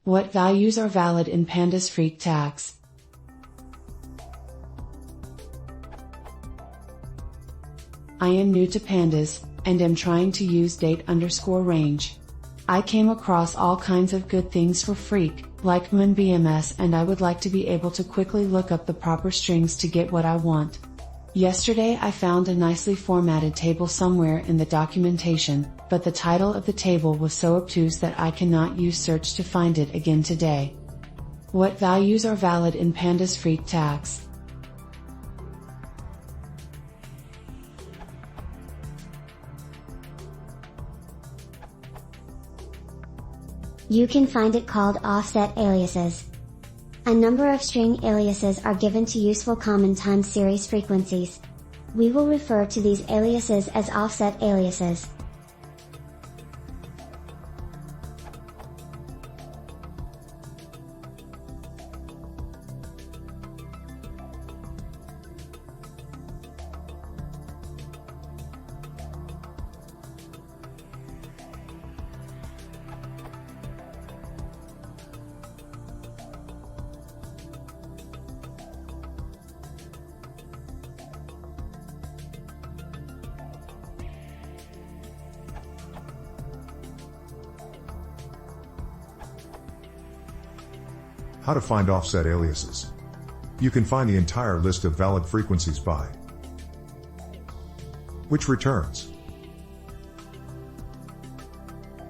What values are valid in Pandas Freq tags? I am new to Pandas, and am trying to use date_range. I came across all kinds of good things for Freq, like MNBMS, and I would like to be able to quickly look up the proper strings to get what I want. Yesterday I found a nicely formatted table somewhere in the documentation, but the title of the table was so obtuse that I cannot use search to find it again today. What values are valid in Pandas Freq tags? You can find it called offset aliases. A number of string aliases are given to useful common time series frequencies. We will refer to these aliases as offset aliases. How to find offset aliases. You can find the entire list of valid frequencies by which returns.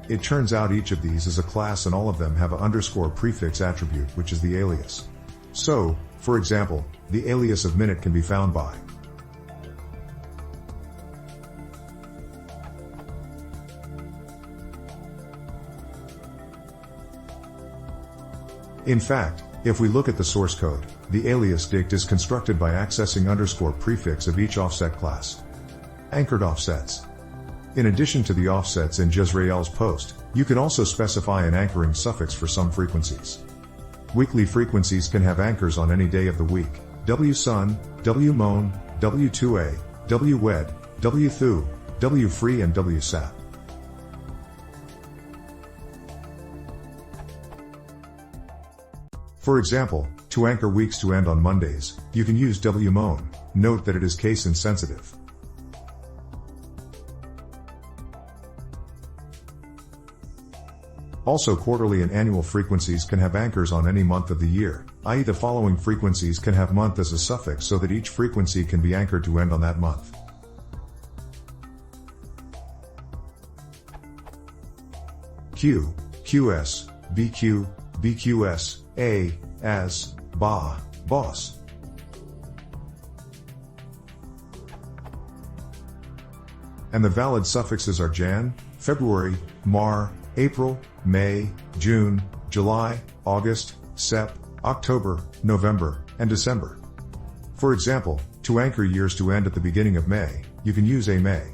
It turns out each of these is a class and all of them have a underscore prefix attribute, which is the alias. So, for example, the alias of minute can be found by In fact, if we look at the source code, the alias dict is constructed by accessing underscore prefix of each offset class. Anchored offsets. In addition to the offsets in Jezreel's post, you can also specify an anchoring suffix for some frequencies. Weekly frequencies can have anchors on any day of the week: W-Sun, W-Moan, W2A, W-Wed, W-Thu, W-Free and W-Sap. For example, to anchor weeks to end on Mondays, you can use W-Moan. Note that it is case insensitive. Also, quarterly and annual frequencies can have anchors on any month of the year, i.e. the following frequencies can have month as a suffix so that each frequency can be anchored to end on that month. Q, QS, BQ, BQS, A, As, Ba, Boss. And the valid suffixes are Jan, February, Mar, April, May, June, July, August, Sep, October, November, and December. For example, to anchor years to end at the beginning of May, you can use A May.